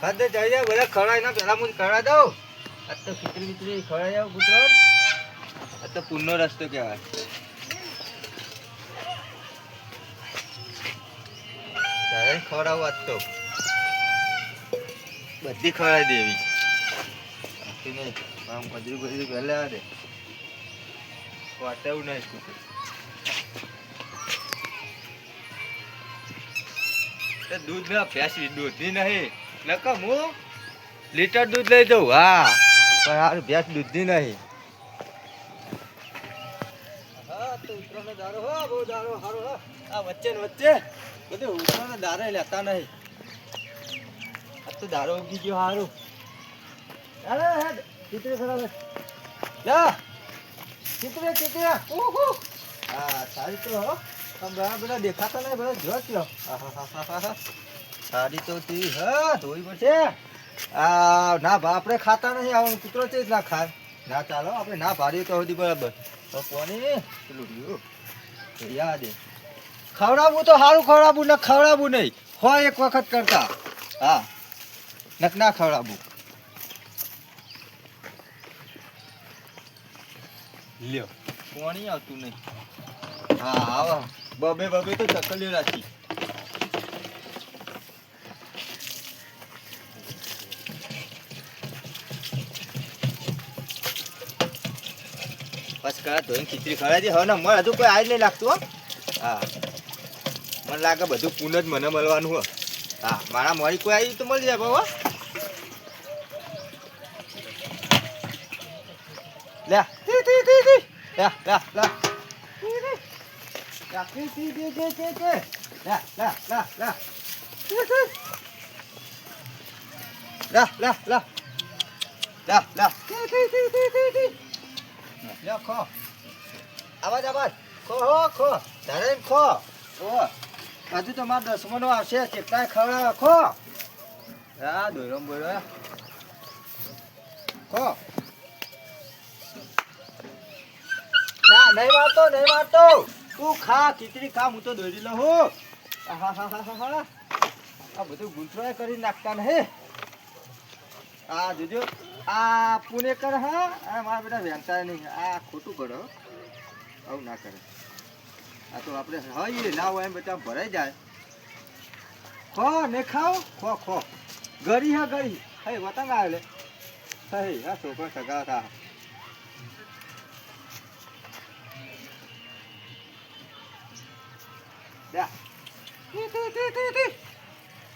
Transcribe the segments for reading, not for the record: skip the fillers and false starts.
ખાતે જઈ જાય બધા ખવડાય ના પેલા હું ખવડાવી દઉં. આ તો ખીચડી ખવડાવી જાવ કૂતરો. આ તો પુણ્યનો રસ્તો કહેવાય. તારે ખવડાવું આજ તો બધી ખવડાવી દેવી. બાકી નહીં આમ ગજરી પહેલા દે વાટેવું નહીં કૂતરું. દૂધ ના ભેંસી દૂધની નહીં નકમ હું લીટર દૂધ લઈ જાઉં. હા પણ હારું ભેંસ દૂધની નહીં. હા તો ઉતરાનો દારો હો બહુ દારો સારો હો. આ વચ્ચે ને વચ્ચે બધું ઉતરાનો દારો લેતા નહીં. આ તો દારો ઉગી ગયો સારું. અરે ચિત્રે ખરાબ લા ચિત્રે હા સારી તો હો. બધા દેખાતા નહીં બધા જોત લો. સારી તો હા ધોઈ પડશે. ના આપણે ખાતા નહીં આવવાનું કૂતરો છે જ ના ખાય. ના ચાલો આપણે ના ભારીએ તો સુધી બરાબર. તો કોની પેલું રહ્યું યાદ ખવડાવવું તો સારું ખવડાવવું ને ખવડાવવું નહીં હોય એક વખત કરતા. હા નક ના ખવડાવવું. લ્યો કોણી આવતું નહીં. હા આવો બબે તો ચકલીઓ રાખી. બસ કરા ધોઈને ખીચડી ખવડાવી દે. હવે ને મને હજુ કોઈ આજ નહીં લાગતું હો. હા મને લાગે બધું પૂન જ મને મળવાનું હો. હા મારા મારી કોઈ આવી તો મળી જાય બાબા. લે આવાજ ખો ધારે ખો. હજુ તો મારા દસમનો આવશે કેટલાય ખવડાવે ખો. હા દોરો બોલો ખો. ના નહીં મારતો તું ખા ખીચડી ખા હું તો દોરી લઉં હું. આ બધું ગુંથરો કરી નાખતા નહીં. આ જોજો આ પુણે કર. હા મારા બેટા વેણતા નહીં. આ ખોટું કરો આવું ના કરે. આ તો આપણે હોય ના હોય એમ બધા ભરાઈ જાય. ખો ને ખાઓ ખો ગરી હા ગરી હે વતંગ આવે હે આ છોકરો સગા થા.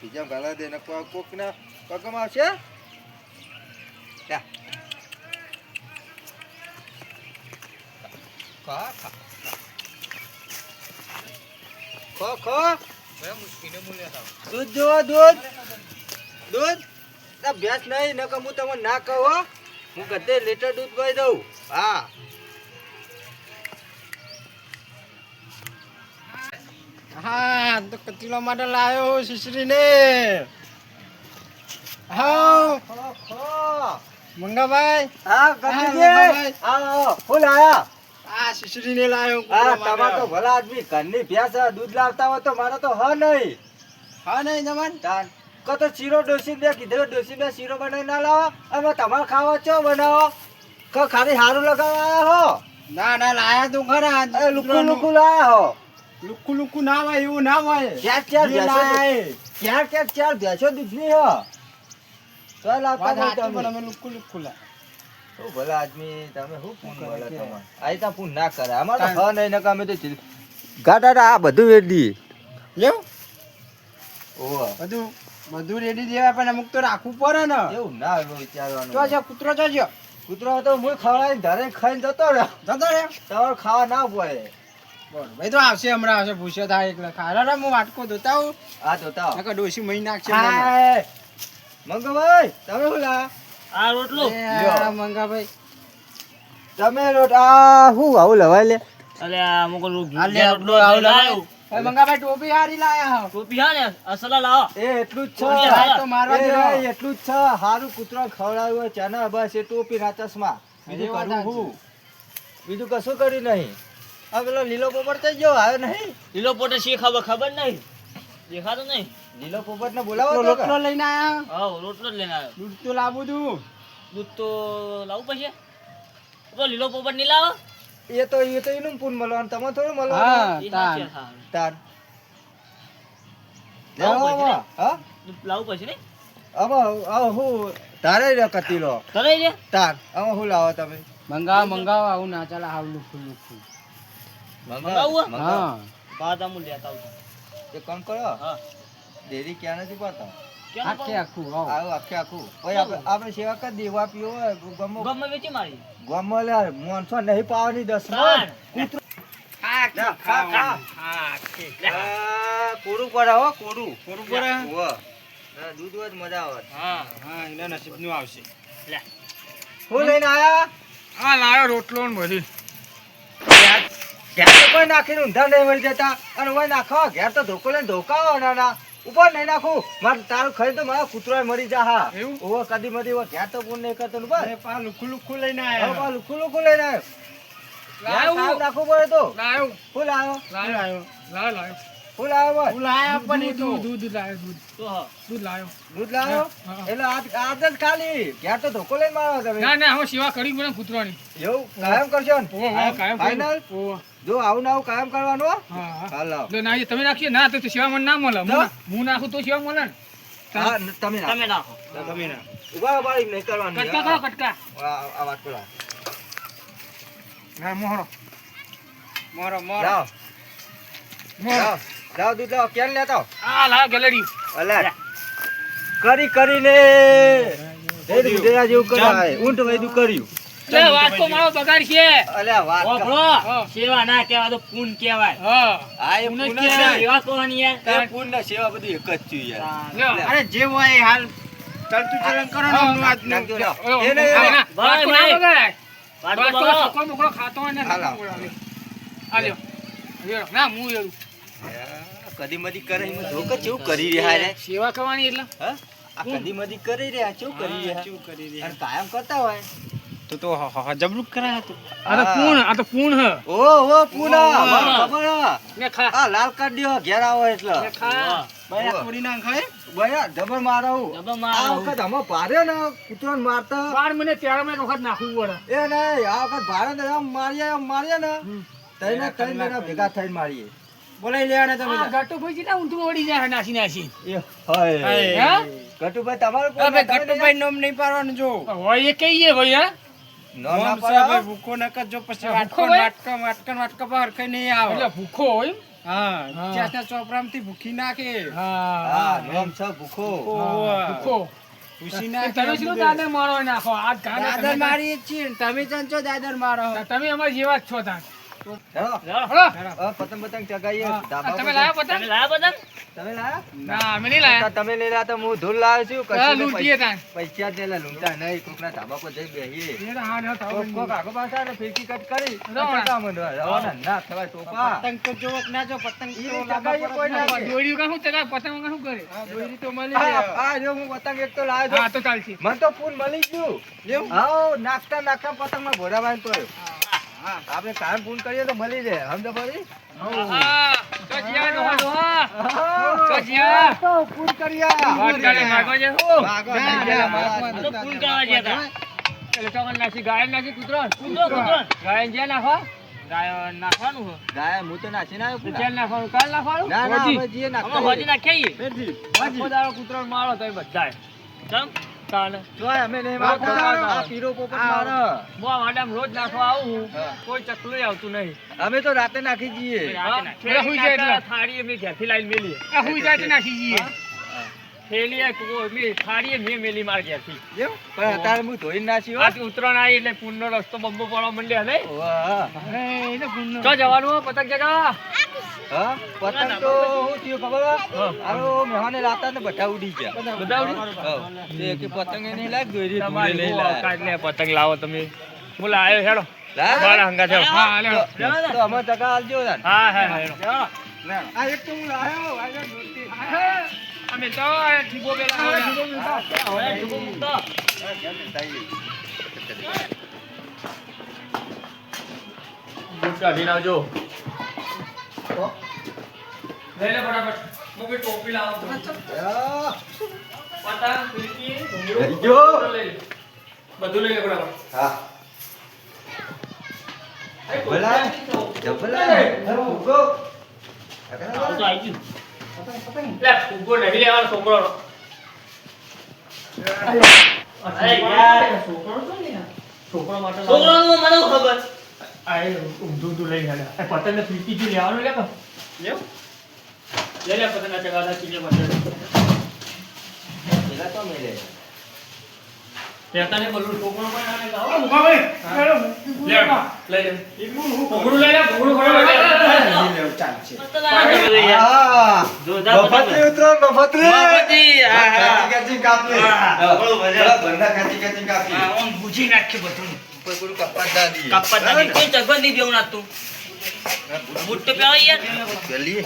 બીજા ગાલા દે કોક ના પગમાં આવશે. દૂધ જો દૂધ ભેંસ નહીં નકર હું તમને ના કહું. હું ગધે લીટર દૂધ કહી દઉં. હા હા તો કચીલો માટે લાવ્યો શીશરી ને. હા મંગાભાઈ. હા ગધેજી આવો ફૂલ આયા. આ શીશરી ને લાવ્યો. હા તમાર તો ભલા આદમી ઘરની ભેંસ દૂધ લાવતા હોય તો મારો તો હા નહીં જમન તાન તો શીરો ડોસી દે કીધું ડોસી ને શીરો બનાવી ના લાવો. હવે તમારે ખાવા ચો બનાવો ખાલી સારું લગાવ્યા હો. ના લાયા તું ખરા. લુકુ લાયા હો. લુકુ ના હોય એવું ના હોય. ચાર ભેંસો દૂધની હો. તો લાવતા પણ અમે લુકુ લાય. ભલા આદમી તમે શું પૂન બોલે તમારે આઈ તા પૂન ના કરે. અમાર તો હા નહીં નકા અમે તો ગાડા આ બધું વેડી લેવ. ઓહો બધું રેડી દેવાય પણ અમુક તો રાખવું પડે ને. એવું ના વિચારવાનું. તો છે કૂતરો જોજો. કૂતરો તો હું ખવડાવીને ઘરે ખાઈને જતો રહ્યો. તમારે ખાવા ના પડે. ભાઈ તો આવશે હમણાં આવશે ભૂસ્યો થાય એટલે ખારા હું વાટકો ધોતા હું. હા ધોતા નકર ડોસી મહી નાખશે. મંગાભાઈ તમે શું લા આ રોટલો મંગાભાઈ તમે રોટ આ હું આવું લવાય લે. અલે આ મોકો રોટલો આવું લાવ્યો. મંગાભાઈ ટોપી હારી લાયા હો. ટોપી હા ને અસલા લાવો. એ એટલું જ ટોપી છે. હારા. તો મારવા દો. એટલું જ છે. હારું કૂતરો ખવડાવ્યું હોય ચાના બસ એ ટોપી ના ચશ્મા. બીજું વાત કરવું સાચી. હું બીજું કશું કર્યું નહીં. આ પેલો લીલો પોપટ થઈ ગયો આવ્યો નહીં. લીલો પોતે શી ખબર નહીં. દેખાતો નહીં. લીલો પોપટને બોલાવો તો રોટલો લઈને આયા હા, રોટલો જ લઈને આવ્યો. દૂધ તો લાવું તું દૂધ તો લાવવું પડશે. તો લીલો પોપટ નહીં લાવો? એ તો એનું પૂન મળવાનું તમે થોડું હા મળવાનું એ તાન સાચી વાત. તાર લાવવું પડશે ને? હા દૂધ લાવવું પડશે ને? હવે હું તારે જ કતીલો કરે છે? તાર હવે હું લાવો તમે મંગાવો આવું ના ચાલે હાવ લુખું મંગાવું? હા બાદામ હું લેતા આવું છું. એ કામ કરો હા. ડેરી ક્યાં નથી પડતા કેમ આખે પાવું? આખું આવો આવું આખું પછી આપણે સેવા કરી દેવા પીવો હોય ગમો ગમે વેચી મારી. ગમો લે મોનસો નહીં પાવાની 10 તાણ. કોડું પડે હો કોડું પડે? હોવે. દૂધ હોય તો મજા આવે હા. હા એના નસીબનું આવશે લે. હું લઈને આયા હા લાયો રોટલો ને બધી ઘેર તો કોઈ નાખીને ઊંધા નહીં મળી જતા અને ઓય નાખો ઘેર તો ધોકો લઈને ધોકાવો ના ઉપર નહીં નાખું મારે તારું ખાઈ તો મારા કૂતરો મરી જા હા એવું? ઓવો કદી મધી ઓવો ઘેર તો પૂન નહીં કરતો ને બસ પા લુખું લઈને હવે આયા પા લુખું લઈને આવ્યો લાયો. ઘેર સાફ રાખવું પડે તો લાયો ફૂલ આવ્યો લાયો ફૂલ આવ્યો હું લાયા પણ એ તો દૂધ લાયો તો હા. દૂધ લાયો દૂધ લાવ્યો હા. એટલે આજ જ ખાલી ઘેર તો ધોકો લઈને મારો તમે ના હું સેવા કરી મને કૂતરાની એવું કાયમ કરશો ને કાયમ ફાઇનલ ઓહો જો આવું ને આવું કાયમ કરવાનું હો? હા હાલો જો ના એ તમે નાખીએ ના તો સેવા મને ના મળે ના. હું નાખું તો સેવા મળે ને હા તમે ના તમે નાખો. તમે ના ઉભા ઉભા નહીં કરવાનું કટકા કરો કટકા આ વાત પેલા ના મોહરો મોરો લાવ લાવ લાવ દૂધ લાવ ક્યાં લેતા આવો? આ લાવ ગેલેરી અલે કરીને એ દૂધેરા જેવું કરાય ઊંટ વૈદું કર્યું તે વાત તો મારો બગાડ છે અલ્યા વાત કર. ઓભળો. હા. સેવા ના કહેવાય તો પૂન કહેવાય. હા આ એ પૂન જ પૂન કહેવાય. જ છે. સેવા કોની યાર? એ પૂન ને સેવા બધું એક જ થયું યાર લ્યો, અરે જે હોય એ હાલ ચાલતું ચલણ કરો ને હમણાં આજ નાખજો, લ્યો. ઓલો, એ નહીં, ના, ના, ભાઈ, વાટકો ના ભાઈ. બગાડાય. વાટકો વાટકો બગાડો. સકલો બકલો ખાતો હોય ને હા, લાવ. આ લ્યો. લ્યો, ના હું એલું કદી મદી કરે એમાં જોક જ કેવું કરી રહ્યા રે સેવા કરવાની એટલે હા આ કદી મદી કરી રહ્યા કેવું કરી રહ્યા શું કરી અને કાયમ કરતા હોય તો જબલુક કરાય હતું હા. આ તો પૂણ હે ઓ પૂના ઓહો. મને ખબર હે. ને ખા આ લાલ કાર્ડ દ્યો ઘેર આવો એટલે ને ખા ભાઈ આ થોડી ના ખાય ભયા જબર મારો જબર મારો. આ વખત અમે ભારે ને કૂતરો મારતા 12 મિનિટ 13 મિનિટ વખત નાખવું પડે એ નહીં આ વખત ભારે ને આમ મારીએ ને તઈને ત્રણ જણા ભેગા થઈને મારીએ બોલાઈ લેવાના તમે ગાટો ભાઈ જેટલા ઊંધું ઓડી જાય નાસી એ હાય હે? ગટુભાઈ તમારું કોણ? તમે નહીં નોમ નહીં પાડવાનું જો હોય એ કહીએ ભાઈ હા નામ ના પાડો. ભૂખો નકર જો પછી વાટકા બહાર કઈ નહીં આવે એટલે ભૂખો હોય હા ચાસના ચોપરામથી ભૂખી નાખે હા નામ છે ભૂખો ભૂખો ભૂસી નાખે તમે શું દાદર મારો નાખો આ દાદર મારીએ છીએ તમે ચંચો દાદર મારો તમે અમાર જેવા જ છો તાર હેલો. હેલો. હવે પતંગ પતંગ ચગાઈએ ધાબા તમે પર. લાયા તમે પતંગ લાયા બધા? તમે લાયા? ના અમે નહીં લાયા તમે લઈ રહ્યા તો હું ધૂળ લાવ્યો છું હા, કશું લૂંટીએ તાન પૈસા જ નહીં લૂંટા નહીં કોકના ધાબા પર જઈ બેહીએ એ તો હા ને કોક કોક આગો પાછા એટલે ફિરકી કટ કરી રવાના. ચગા માંડવા. રવાના ના થવાય ટોપા. પતંગ તો જો ના જો પતંગ ઈ રીતે ચગાઈએ કોઈ ના કે. દોડ્યું કા શું ચગા પતંગ કા શું કરે દોરી તો મળી આ જો હું પતંગ એક તો લાવ્યો હા છું. તો ચાલશે મને તો ફૂલ મળી ગયું એવું હાઉ નાખતા પતંગમાં ભોરાવાઈને પડ્યો આપણે કાયમ ફોન કરીએ તો મળી જાય સમજો પડી હા તો જ્યાં ડોહા ડોહા તો જ્યાં. તો ફોન કર્યા વાત કરે માગો છે ભાગો ના, થઈ ગયા ના, મારા. આ તો પૂન કરવા ગયા હતા. એટલે તો મને નાખી ગાય નાખી કૂતરો કૂતરો, કૂતરો. ગાય જ્યાં નાખો ગાયો નાખવાનું છે. ગાય હું તો નાસી ના આવ્યો પેલા. જ્યાં નાખવાનું કાલ નાખવાનું ના ના હોજી. હવે જે અમે નાખતા હોજી નાખીએ. ફેરથી. આખો દાડો કૂતરો મારો તો બધાય ચમ? કાલે જોય અમે નહીં આખો મારતા. દાડો. આ પીરો પોપટ આ. મારે. હું આ વાડામાં રોજ નાખવા આવું છું. હા. કોઈ ચકલું આવતું નહીં અમે તો રાતે નાખી જઈએ પેલા હુઈ જાય એટલે. થાળી અમે ઘેરથી લાવીને મેલીએ. આ હુઈ જાય તો નાખી જઈએ. થેલી એ થાળી મેં મેલી માર ઘેરથી. એવું? પણ અત્યારે હું ધોઈને નાસી હો. આજ ઉત્તરાયણ આવી એટલે પૂનનો રસ્તો બંબો પડવા માંડ્યા નહીં? વાહ. ચો જવાનું હો પતંગ ચગાવવા? હા પતંગ તો શું થયું ખબર હે? હાલો મહેમાને લાતા ને બધા ઉડી ગયા બધા ઉડી? હા. તે કે પતંગ એ નહીં લાગ દોરી ધૂળે તમારી નહીં બહુ લાગ. અવકાશ ને પતંગ લાવો તમે. બોલા આવ્યો હેડો. લાવ. મારા હંગા જાઓ. હા હેડો. તો અમે ટકા આલજો તાન. હા હા હેડો. આ એક તો હું લાયો અમે તો ઠીબો પેલા હવે ઠીકો મૂકતો. બૂટ કાઢીને આવજો. લઈ લે ફટાફટ. મુકે ટોપી લાવો યા. પતંગ ફિરકી લઈ ગયો. બધું લઈ લે બરાબર હા ભલા જબલા અરે ઉગો આવું તો આવી ગયું લે ઉગો નહીં લેવાનો છોકરો અરે યાર. છોકરો તો ને છોકરો માટે છોકરાનું મને શું ખબર આય ઊંધું લઈ ગયા પતંગ ને ફિરકી થી લેવાનું લે પણ લેવ લે પતંગ ના ચગાવતા ચીલે બદલ એલા તો મેલે તેતાને બોલું છોકરો પણ આને ગાવ મુકા ભાઈ લે લઈ લે ઘોડું લઈ લે ઘોડું ઘોડું લઈ લે ચાલશે પતંગ આવી ગયો યાર. હા જોરદાર મફતરી ઉતરો મફતરી મફતરી, હા, હા. કાચી કાચી કાપી બરોબર. બડા બંધા કાચી કાચી કાપી આમ ભૂજી નાખી બધું ઉપર પૂરું કપાત દાદી કાપા તારી કોઈ ચગવા નહીં દેવું ના તું બૂટ તો પહેરો યાર જલ્દી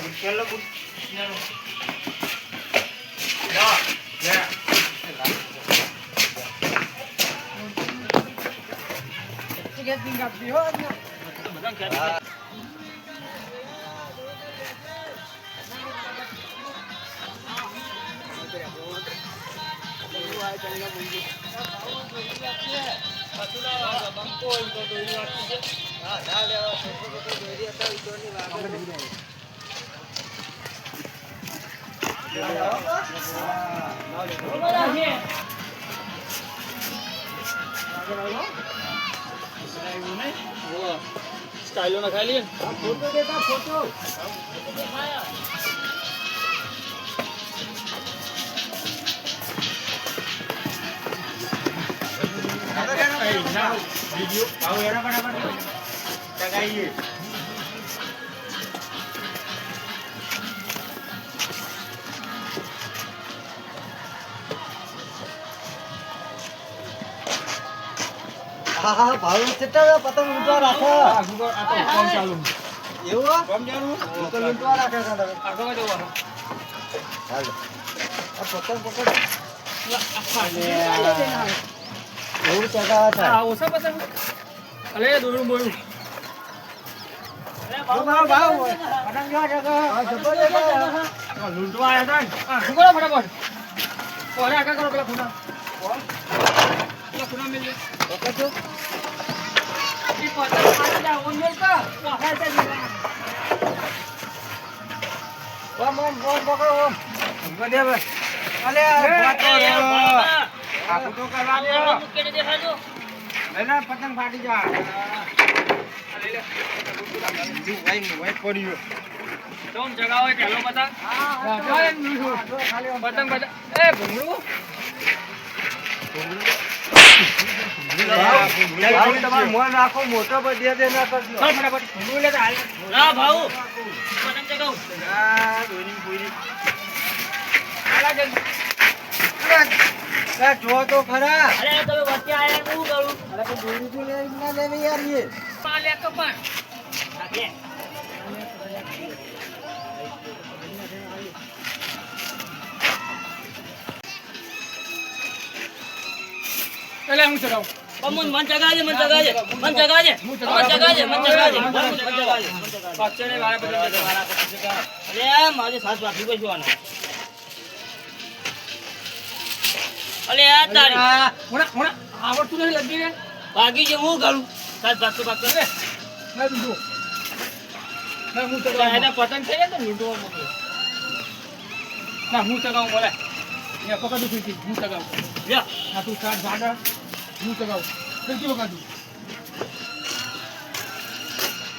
બધા ખેંચી સ્ટાઈલો ના ખાલી ફોટો દેતા ફોટો વિડિયો આવો એના ફટાફટ ચગાઈએ હા હા ભાવ કેટલા પતંગ લૂંટવા રાખો આ તો કોણ ચાલુ એવું આ? હું તો લૂંટવા રાખે છે તમે. આગળ જવાનું હાલો. આ પતંગ પકડ એવું ચગાવે છે આ ઓછા પતંગ અલે દોડું બોલું પતંગ જો ચગાવે. હા, જબરજસ્ત. લૂંટવા આવ્યા હતા ને શું કરો ફટાફટ ઓરે આગળ કરો પેલા ખૂણા પેલા ખૂણા મિલ પકડજો. ઈ પતંગ પાછી જાવ ઓન મેલ કા વાહા છે ઓમ ઓમ ઓમ પકડો ઓમ. બધે બસ. અલે આ ફાટો યાર, રહ્યો. બાબા. આ ફૂટો કરવા દે. આ મૂકીને દેખાડજો. એના પતંગ ફાટી જાય. પડ્યો. તોમ જગાવો ચાલો પતંગ પતંગ પતંગ એ ભૂંગળું તમારું મન રાખો મોટો બધે દે ના કરજો. ચાલ ફટાફટ ભૂંગળું લેતા હાલ ના ભાઉ પતંગ ચગાવ. આ દોરી પૂરી. હાલા જલ્દી આ જો તો ખરા. અરે તમે વચ્ચે આયા શું કરું અરે તો દોરી તો લઈ ના લેવી યાર એ. પાલે તો પણ નાખે. એટલે હું ચગાવું મન ચગાવજે મન ચગાવજે મન ચગાવજે મન ચગાવજે મન ચગાવજે મન ચગાવજે. પાછળ વાળા બધા અરે મારે સાત વાગી ગઈ છું આને. અલે આ તારી હોણા આવડતું નહીં લગી રે ભાગી જે હું કરું સાત ભાગતો ભાગતો રે. ના બીજો ના હું ચગાવું એને પતંગ થઈ જાય તો લૂંટવા મોકલે ના હું ચગાવું બોલે એ પકડું ફીરકી હું ચગાવું લ્યો. આ તું ચાર ભાગા હું ચગાવું ફીરકી પકડું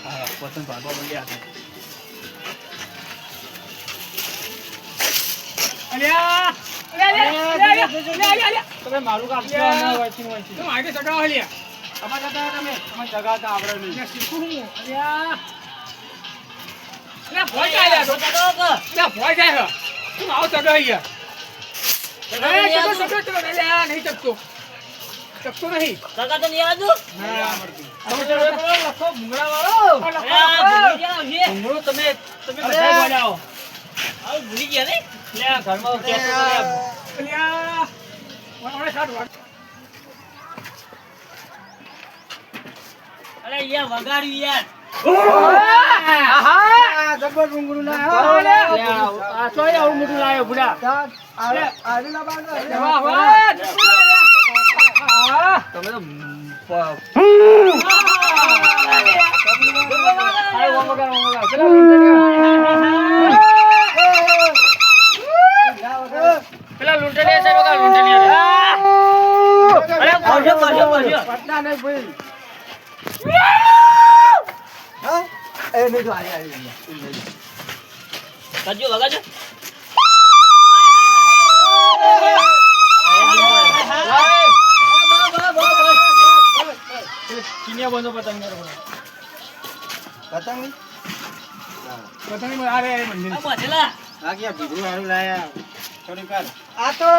હા પતંગ ભાગવા બોલ્યા અલ્યા તમે મારું કામ તમે આગળ ચગાવો લ્યા અમાર જતા તમે અમાર જગાતા આવડે નહીં શીખું હું અલ્યા ના ભોય જાય તો ચગાવો કે? ના ભોય જાય તું આવો ચગાવી ગયા ચગાવો નહીં આવતું? નહીં ચકતો ચકતો નહીં ચગાતો નહીં આવતું? લખો ભૂંગળા વાળો અરે આ ભૂલી ગયા છે. ભૂંગળું તમે બધા બોલાવો આવું ભૂલી ગયા ને? લે આ ઘરમાં કેતો અલ્યા મને સાડ વાળ અરે યાર વગાડ્યું યાર. આ જબર ડુંગરું ના. આ ચોય આવું મોટું લાયો બુડા ચાલ, આને ના બાંધો, આને ના વાહ બાંધો. વાહ તમે તો આય ઓમ વગાડ પેલા લૂંટણીયા પેલા લૂંટણીયા છે વગાડ લૂંટણીયા અરે બોલ્યો પટના નહીં ભાઈ. હા? એ નહીં તો આરી. કરજો વગાડજો ચીનિયા બંધો પતંગ પતંગ નહીં? પતંગ અરે મંદિર આ બધેલા લાગ્યા ભીગું હારું લાયા. થોડીક વાર. આ તો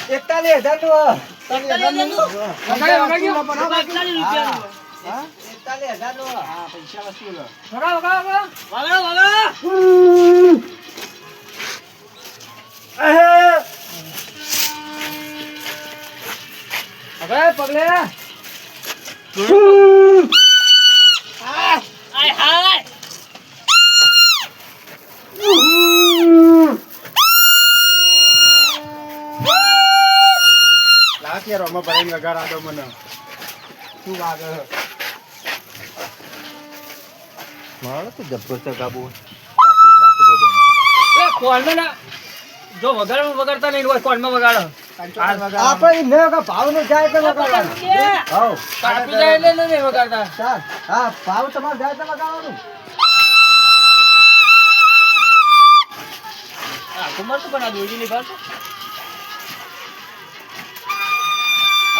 41,000 નું. 41,000 નું? વગાડ્યો હા. 41 રૂપિયાનું. હા? 41,000 નું. હા, પૈસા વસૂલ. વગાડો વગાડો હવે પગલે આય હાય લાગ્યા રોમાં ભરીને વગાડા દો મને. શું વાગે? મારો તો જબરજસ્ત કાબુ. કાપી જ નાખું બધું. એ કોલમાં ના જો વગાડતા નહીં હોય કોલમાં વગાડો આપણે ને ભાવ નો જાય તો વગાડવાનું. હાઉ. કાપી જાય એટલે નહીં વગાડતા ચાલ. હા, ભાવ તમારે જાય તો વગાડવાનું. આ કુમાર તો પણ આ દોરી ની ભાષા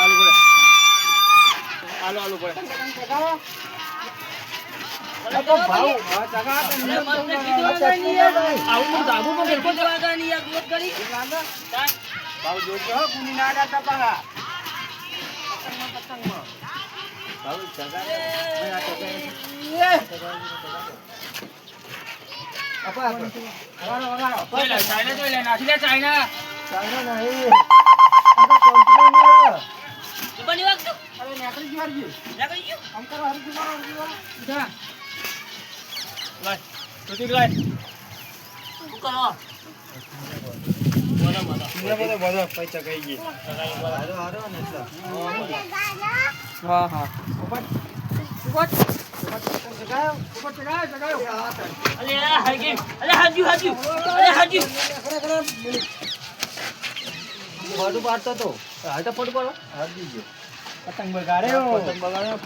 આલુ પડે આ તો ભાવ. આવું તો ધાબુ પર બિલકુલ જવાગા નહીં આ દોત કરી ભાવ જોજો હો, કુની ના ડાટા પાગા. ભાવ જગા. આપા આપા. જોઈ લે ચાઇના જોઈ લે નાખી દે ચાઇના ચાઇના નહીં. આ તો કંપની ની. બની વાગતો અરે નેકરી જીવાર જી. લાગી ગયો આમ કરો હરજી મારો હરજી. જા લાય તુતી લાય શું કરો બધો પૈસા ગઈ ગઈ. હારો હારો ને એટલે. હા હા ઉપર જગાયો અલે હાજી અલે હાજી બધું પાડતો તો. હાલ તો ફોટો પાડો. હાલ દીજો. પતંગ બગાડ્યો પતંગ બગાડ્યો.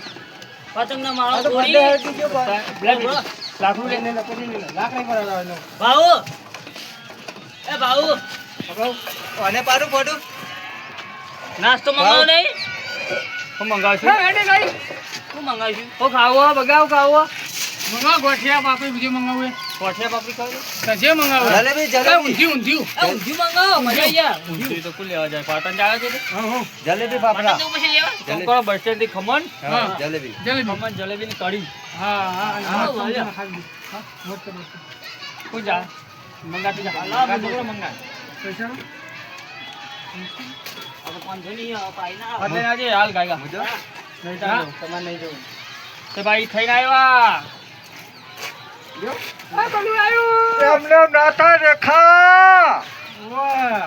પતંગ ના આ માળો તો તોડી બધે હાલ દીજો પણ. લાકડું લઈને લપડી લઈને લાખ નહીં બરાબર ભાઉ એ ભાઉ અને પાડું ફોટો. નાસ્તો મંગાવો નહીં હું મંગાવશું શું મંગાવીશું ઓ ખાવો બગાવ ખાવો મંગાવ ગોઠિયા પાપડી બીજું મંગાવું કોઠિયા પાપડી ખાવ. સજે મંગાવો જલેબી જલેબી. ઊંધિયું ઊંધિયું મંગાવો મજા આવી જાય ઊંધિયું તો કુલ લેવા જાય પાટણ જાય છે જલેબી પાપડા. પતંગ પછી લેવા જલેબી. કોણ બસ સ્ટેન્ડ થી ખમણ હા, જલેબી. ખમણ જલેબી ની કઢી હા હા કોઈ જા મંગાતી જા મંગા પૈસા હવે કોણ જો નહીં પાઈ ના એટલે આજે હાલ ગાયગા મુજો. નહીં ચાલો તમારે નહીં જવું તે ભાઈ થઈને આવ્યા એમને નાતા રેખા. વાહ